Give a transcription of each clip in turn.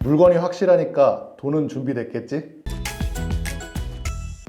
물건이 확실하니까 돈은 준비됐겠지?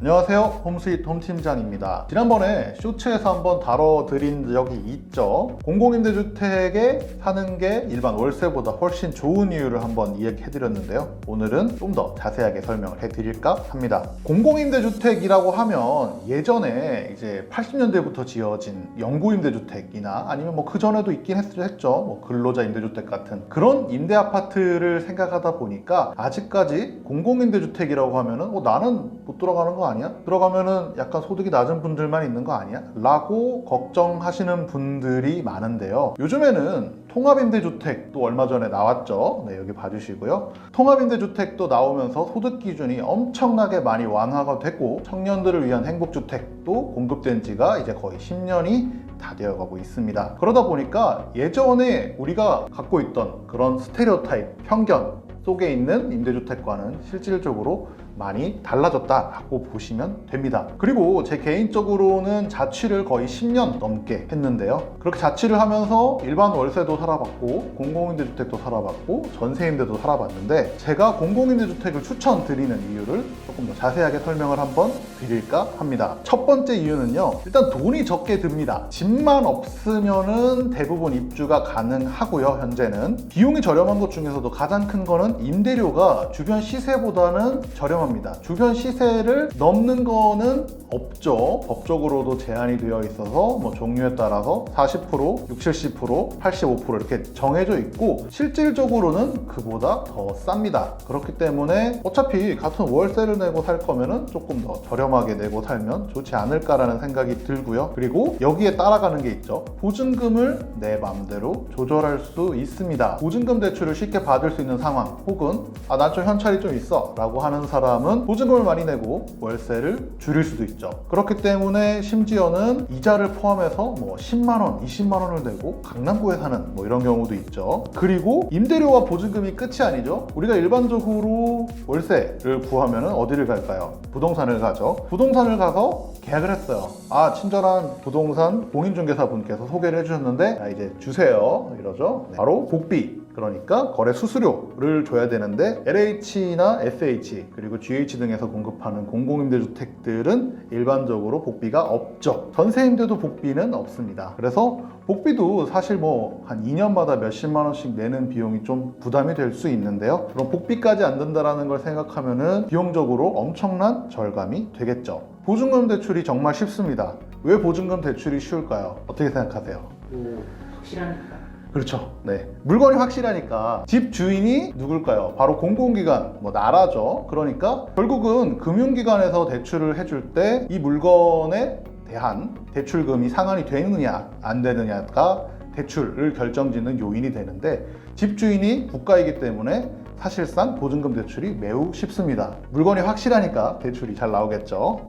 안녕하세요, 홈스윗 홈팀장입니다. 지난번에 쇼츠에서 한번 다뤄드린 적이 있죠. 공공임대주택에 사는 게 일반 월세보다 훨씬 좋은 이유를 한번 이야기해드렸는데요. 오늘은 좀 더 자세하게 설명을 해드릴까 합니다. 공공임대주택이라고 하면 예전에 이제 80년대부터 지어진 영구임대주택이나 아니면 뭐 그전에도 있긴 했죠. 뭐 근로자 임대주택 같은 그런 임대아파트를 생각하다 보니까 아직까지 공공임대주택이라고 하면은 나는 못 들어가는 거 아니야? 들어가면은 약간 소득이 낮은 분들만 있는 거 아니야? 라고 걱정하시는 분들이 많은데요. 요즘에는 통합임대주택도 얼마 전에 나왔죠. 네, 여기 봐주시고요. 통합임대주택도 나오면서 소득 기준이 엄청나게 많이 완화가 됐고 청년들을 위한 행복주택도 공급된 지가 이제 거의 10년이 다 되어가고 있습니다. 그러다 보니까 예전에 우리가 갖고 있던 그런 스테레오타입, 편견 속에 있는 임대주택과는 실질적으로 많이 달라졌다라고 보시면 됩니다. 그리고 제 개인적으로는 자취를 거의 10년 넘게 했는데요. 그렇게 자취를 하면서 일반 월세도 살아봤고 공공임대주택도 살아봤고 전세임대도 살아봤는데 제가 공공임대주택을 추천드리는 이유를 조금 더 자세하게 설명을 한번 드릴까 합니다. 첫 번째 이유는요. 일단 돈이 적게 듭니다. 집만 없으면은 대부분 입주가 가능하고요. 현재는 비용이 저렴한 것 중에서도 가장 큰 거는 임대료가 주변 시세보다는 저렴합니다. 주변 시세를 넘는 거는 없죠. 법적으로도 제한이 되어 있어서 뭐 종류에 따라서 40%, 60, 70%, 85% 이렇게 정해져 있고 실질적으로는 그보다 더 쌉니다. 그렇기 때문에 어차피 같은 월세를 내고 살 거면은 조금 더 저렴하게 내고 살면 좋지 않을까라는 생각이 들고요. 그리고 여기에 따라가는 게 있죠. 보증금을 내 맘대로 조절할 수 있습니다. 보증금 대출을 쉽게 받을 수 있는 상황 혹은 난 좀 현찰이 좀 있어 라고 하는 사람은 보증금을 많이 내고 월세를 줄일 수도 있죠. 그렇기 때문에 심지어는 이자를 포함해서 뭐 10만원, 20만원을 내고 강남구에 사는 뭐 이런 경우도 있죠. 그리고 임대료와 보증금이 끝이 아니죠. 우리가 일반적으로 월세를 구하면 어디를 갈까요? 부동산을 가죠. 부동산을 가서 계약을 했어요. 친절한 부동산 공인중개사분께서 소개를 해주셨는데 이제 주세요 이러죠. 바로 복비, 그러니까 거래 수수료를 줘야 되는데 LH나 SH 그리고 GH 등에서 공급하는 공공임대주택들은 일반적으로 복비가 없죠. 전세임대도 복비는 없습니다. 그래서 복비도 사실 뭐 한 2년마다 몇십만 원씩 내는 비용이 좀 부담이 될 수 있는데요. 그럼 복비까지 안 든다는 걸 생각하면은 비용적으로 엄청난 절감이 되겠죠. 보증금 대출이 정말 쉽습니다. 왜 보증금 대출이 쉬울까요? 어떻게 생각하세요? 확실하니까. 그렇죠. 네. 물건이 확실하니까 집 주인이 누굴까요? 바로 공공기관, 뭐 나라죠. 그러니까 결국은 금융기관에서 대출을 해줄 때 이 물건에 대한 대출금이 상환이 되느냐 안 되느냐가 대출을 결정짓는 요인이 되는데 집주인이 국가이기 때문에 사실상 보증금 대출이 매우 쉽습니다. 물건이 확실하니까 대출이 잘 나오겠죠.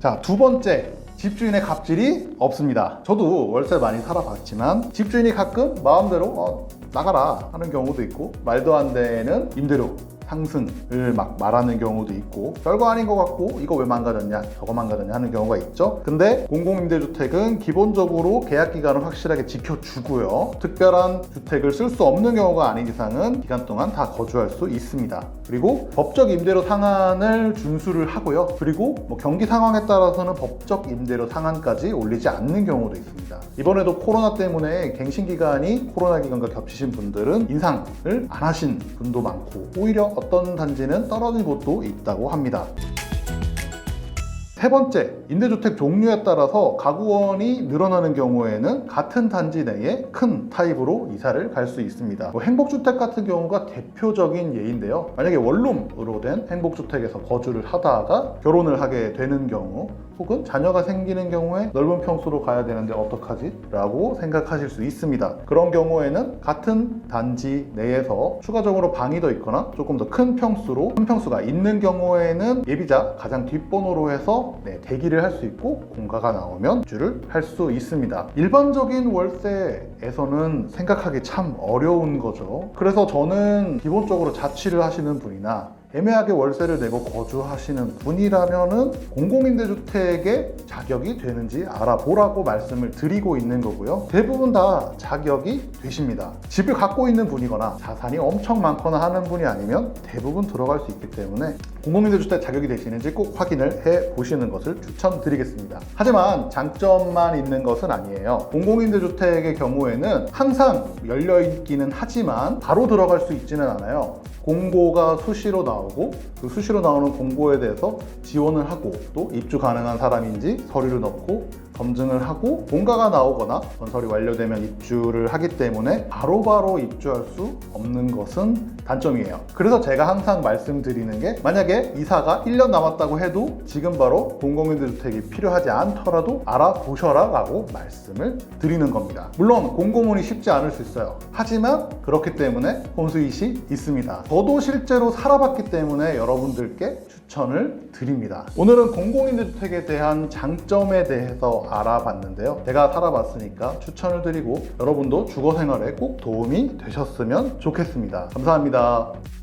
자, 두 번째. 집주인의 갑질이 없습니다. 저도 월세 많이 살아봤지만 집주인이 가끔 마음대로 나가라 하는 경우도 있고 말도 안 되는 임대료 상승을 막 말하는 경우도 있고 별거 아닌 것 같고 이거 왜 망가졌냐 저거 망가졌냐 하는 경우가 있죠. 근데 공공임대주택은 기본적으로 계약기간을 확실하게 지켜주고요. 특별한 주택을 쓸 수 없는 경우가 아닌 이상은 기간 동안 다 거주할 수 있습니다. 그리고 법적 임대료 상한을 준수를 하고요. 그리고 뭐 경기 상황에 따라서는 법적 임대료 상한까지 올리지 않는 경우도 있습니다. 이번에도 코로나 때문에 갱신기간이 코로나 기간과 겹치신 분들은 인상을 안 하신 분도 많고 오히려 어떤 단지는 떨어진 곳도 있다고 합니다. 세 번째, 임대주택 종류에 따라서 가구원이 늘어나는 경우에는 같은 단지 내에 큰 타입으로 이사를 갈 수 있습니다. 행복주택 같은 경우가 대표적인 예인데요. 만약에 원룸으로 된 행복주택에서 거주를 하다가 결혼을 하게 되는 경우 혹은 자녀가 생기는 경우에 넓은 평수로 가야 되는데 어떡하지? 라고 생각하실 수 있습니다. 그런 경우에는 같은 단지 내에서 추가적으로 방이 더 있거나 조금 더 큰 평수가 있는 경우에는 예비자 가장 뒷번호로 해서 대기를 할 수 있고 공가가 나오면 입주를 할 수 있습니다. 일반적인 월세에서는 생각하기 참 어려운 거죠. 그래서 저는 기본적으로 자취를 하시는 분이나 애매하게 월세를 내고 거주하시는 분이라면은 공공임대주택의 자격이 되는지 알아보라고 말씀을 드리고 있는 거고요. 대부분 다 자격이 되십니다. 집을 갖고 있는 분이거나 자산이 엄청 많거나 하는 분이 아니면 대부분 들어갈 수 있기 때문에 공공임대주택 자격이 되시는지 꼭 확인을 해 보시는 것을 추천드리겠습니다. 하지만 장점만 있는 것은 아니에요. 공공임대주택의 경우에는 항상 열려있기는 하지만 바로 들어갈 수 있지는 않아요. 공고가 수시로 나오고 그 수시로 나오는 공고에 대해서 지원을 하고 또 입주 가능한 사람인지 서류를 넣고 검증을 하고 공가가 나오거나 건설이 완료되면 입주를 하기 때문에 바로바로 입주할 수 없는 것은 단점이에요. 그래서 제가 항상 말씀드리는 게 만약에 이사가 1년 남았다고 해도 지금 바로 공공임대주택이 필요하지 않더라도 알아보셔라 라고 말씀을 드리는 겁니다. 물론 공고문이 쉽지 않을 수 있어요. 하지만 그렇기 때문에 홈스윗이 있습니다. 저도 실제로 살아봤기 때문에 여러분들께 추천을 드립니다. 오늘은 공공임대주택에 대한 장점에 대해서 알아봤는데요. 제가 살아봤으니까 추천을 드리고 여러분도 주거생활에 꼭 도움이 되셨으면 좋겠습니다. 감사합니다.